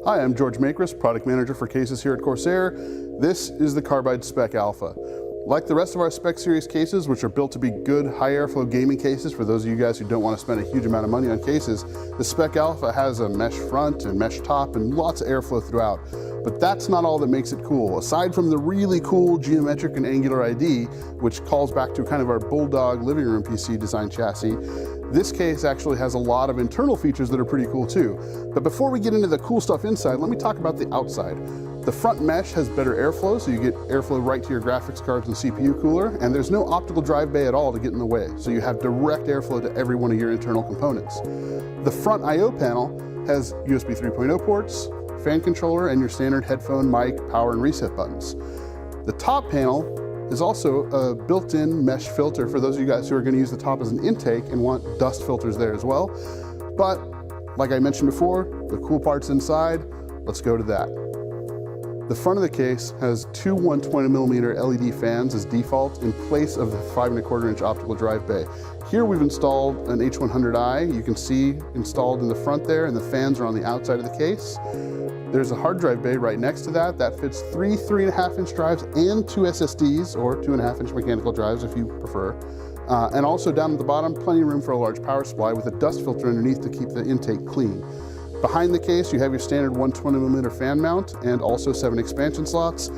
Hi, I'm George Makris, Product Manager for Cases here at Corsair. This is the Carbide SPEC-Alpha. Like the rest of our SPEC series cases, which are built to be good high airflow gaming cases for those of you guys who don't want to spend a huge amount of money on cases, the SPEC-Alpha has a mesh front and mesh top and lots of airflow throughout. But that's not all that makes it cool. Aside from the really cool geometric and angular ID, which calls back to kind of our Bulldog living room PC design chassis, this case actually has a lot of internal features that are pretty cool too. But before we get into the cool stuff inside, let me talk about the outside. The front mesh has better airflow, so you get airflow right to your graphics cards and CPU cooler, and there's no optical drive bay at all to get in the way, so you have direct airflow to every one of your internal components. The front I/O panel has USB 3.0 ports, fan controller, and your standard headphone, mic, power, and reset buttons. The top panel is also a built-in mesh filter for those of you guys who are going to use the top as an intake and want dust filters there as well. But like I mentioned before, the cool parts inside, let's go to that. The front of the case has two 120mm LED fans as default in place of the 5¼ optical drive bay. Here we've installed an H100i, you can see installed in the front there, and the fans are on the outside of the case. There's a hard drive bay right next to that. That fits three 3.5-inch drives and two SSDs, or 2.5-inch mechanical drives if you prefer. And also down at the bottom, plenty of room for a large power supply with a dust filter underneath to keep the intake clean. Behind the case, you have your standard 120mm fan mount and also 7 expansion slots.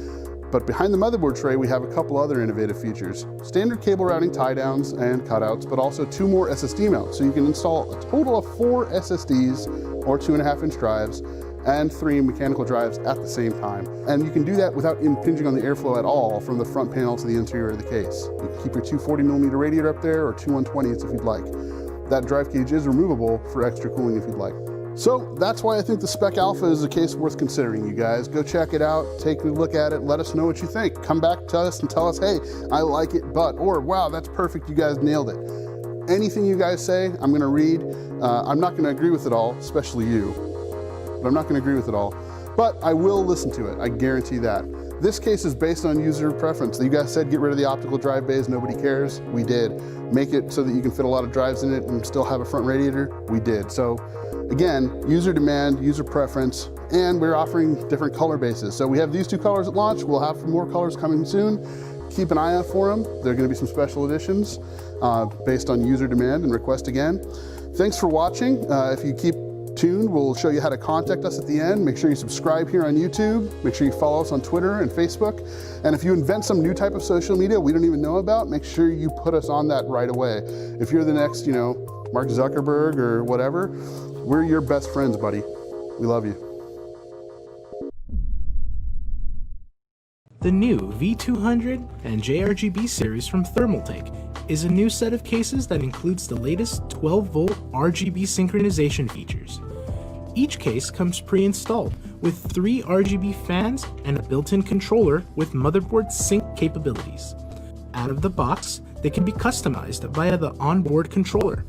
But behind the motherboard tray, we have a couple other innovative features. Standard cable routing tie downs and cutouts, but also 2 more SSD mounts. So you can install a total of 4 SSDs, or 2.5-inch drives, and 3 mechanical drives at the same time. And you can do that without impinging on the airflow at all from the front panel to the interior of the case. You can keep your 2 40mm radiator up there, or 2 120s if you'd like. That drive cage is removable for extra cooling if you'd like. So that's why I think the SPEC-Alpha is a case worth considering, you guys. Go check it out, take a look at it, let us know what you think. Come back to us and tell us, hey, I like it, but, or wow, that's perfect, you guys nailed it. Anything you guys say, I'm gonna read. I'm not gonna agree with it all, especially you. But I'm not gonna agree with it all. But I will listen to it, I guarantee that. This case is based on user preference. You guys said get rid of the optical drive bays, nobody cares. We did. Make it so that you can fit a lot of drives in it and still have a front radiator. We did. So again, user demand, user preference, and we're offering different color bases. So we have these 2 colors at launch. We'll have more colors coming soon. Keep an eye out for them. There are gonna be some special editions based on user demand and request again. Thanks for watching. If you keep tuned, we'll show you how to contact us at the end. Make sure you subscribe here on YouTube. Make sure you follow us on Twitter and Facebook. And if you invent some new type of social media we don't even know about, make sure you put us on that right away. If you're the next, Mark Zuckerberg or whatever, we're your best friends, buddy. We love you. The new V200 and JRGB series from Thermaltake is a new set of cases that includes the latest 12-volt RGB synchronization features. Each case comes pre-installed with 3 RGB fans and a built-in controller with motherboard sync capabilities. Out of the box, they can be customized via the onboard controller.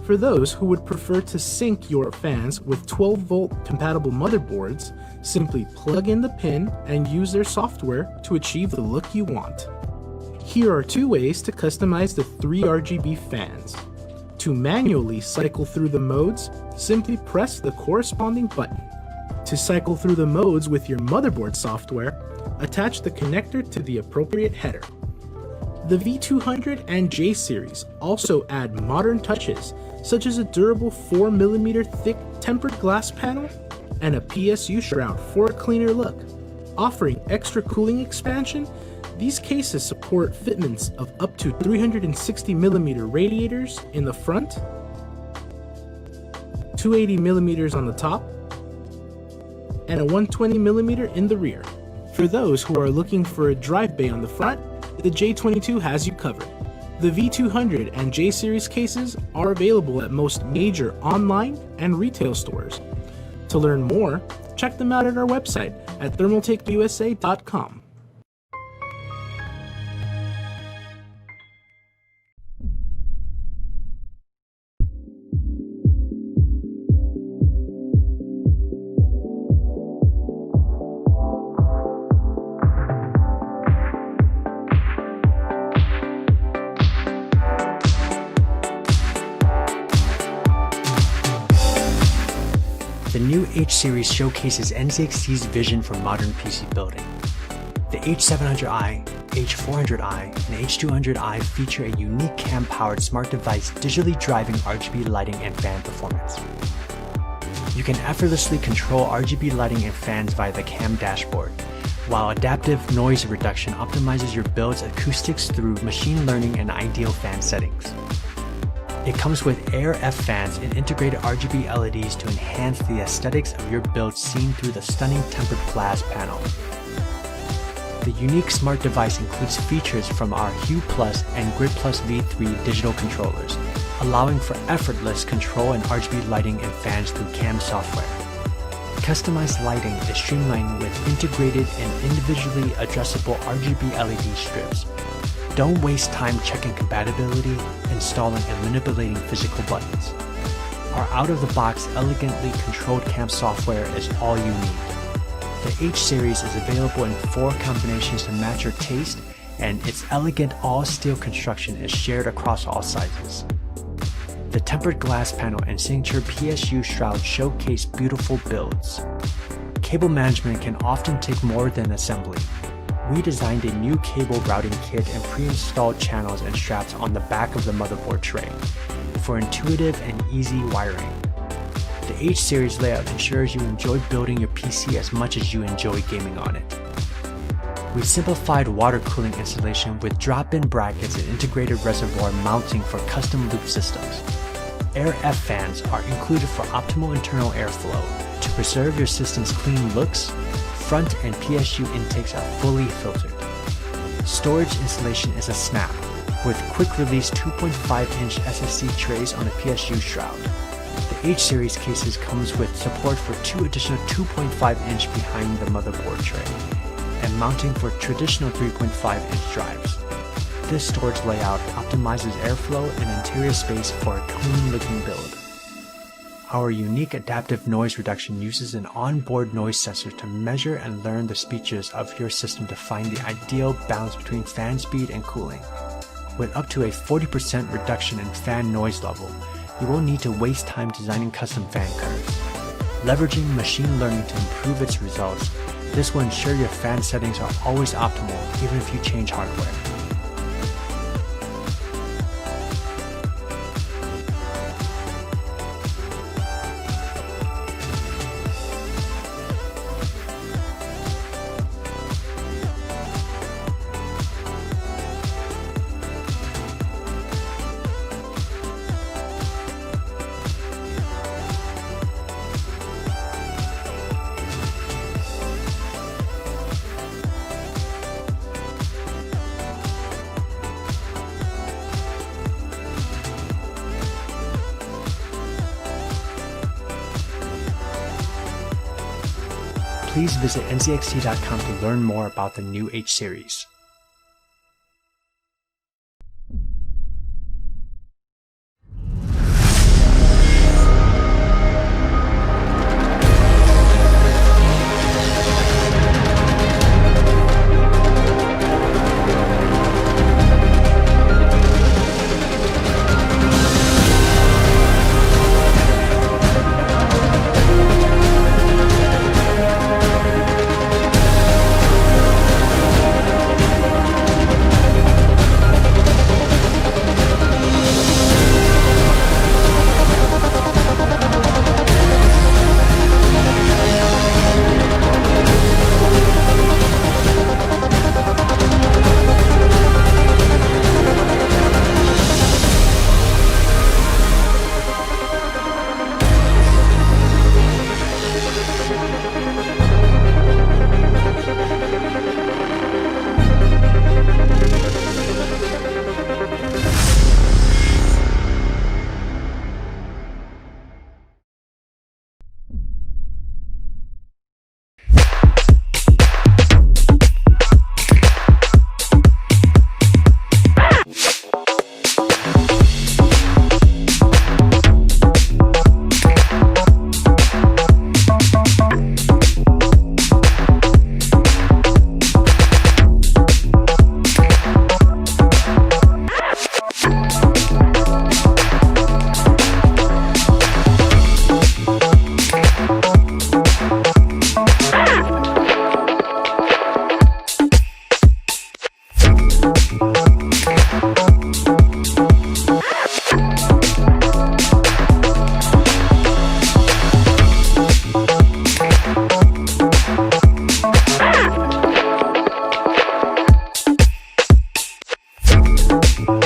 For those who would prefer to sync your fans with 12-volt compatible motherboards, simply plug in the pin and use their software to achieve the look you want. Here are 2 ways to customize the 3 RGB fans. To manually cycle through the modes, simply press the corresponding button. To cycle through the modes with your motherboard software, attach the connector to the appropriate header. The V200 and J series also add modern touches, such as a durable 4mm thick tempered glass panel and a PSU shroud for a cleaner look. Offering extra cooling expansion, these cases support fitments of up to 360mm radiators in the front, 280mm on the top, and a 120mm in the rear. For those who are looking for a drive bay on the front, the J22 has you covered. The V200 and J series cases are available at most major online and retail stores. To learn more, check them out at our website at thermaltakeusa.com. The new H series showcases NZXT's vision for modern PC building. The H700i, H400i, and H200i feature a unique cam-powered smart device digitally driving RGB lighting and fan performance. You can effortlessly control RGB lighting and fans via the cam dashboard, while adaptive noise reduction optimizes your build's acoustics through machine learning and ideal fan settings. It comes with Air F fans and integrated RGB LEDs to enhance the aesthetics of your build seen through the stunning tempered glass panel. The unique smart device includes features from our iCUE Plus and Grid Plus V3 digital controllers, allowing for effortless control and RGB lighting and fans through CAM software. Customized lighting is streamlined with integrated and individually adjustable RGB LED strips. Don't waste time checking compatibility, installing and manipulating physical buttons. Our out-of-the-box, elegantly controlled CAM software is all you need. The H series is available in 4 combinations to match your taste, and its elegant all-steel construction is shared across all sizes. The tempered glass panel and signature PSU shroud showcase beautiful builds. Cable management can often take more than assembly. We designed a new cable routing kit and pre-installed channels and straps on the back of the motherboard tray for intuitive and easy wiring. The H series layout ensures you enjoy building your PC as much as you enjoy gaming on it. We simplified water cooling installation with drop-in brackets and integrated reservoir mounting for custom loop systems. Air F fans are included for optimal internal airflow. To preserve your system's clean looks, front and PSU intakes are fully filtered. Storage installation is a snap, with quick-release 2.5-inch SSD trays on the PSU shroud. The H series cases comes with support for 2 additional 2.5-inch behind the motherboard tray, and mounting for traditional 3.5-inch drives. This storage layout optimizes airflow and interior space for a clean-looking build. Our unique adaptive noise reduction uses an onboard noise sensor to measure and learn the speeches of your system to find the ideal balance between fan speed and cooling. With up to a 40% reduction in fan noise level, you won't need to waste time designing custom fan curves. Leveraging machine learning to improve its results, this will ensure your fan settings are always optimal even if you change hardware. Please visit NZXT.com to learn more about the new H series. Thermaltake.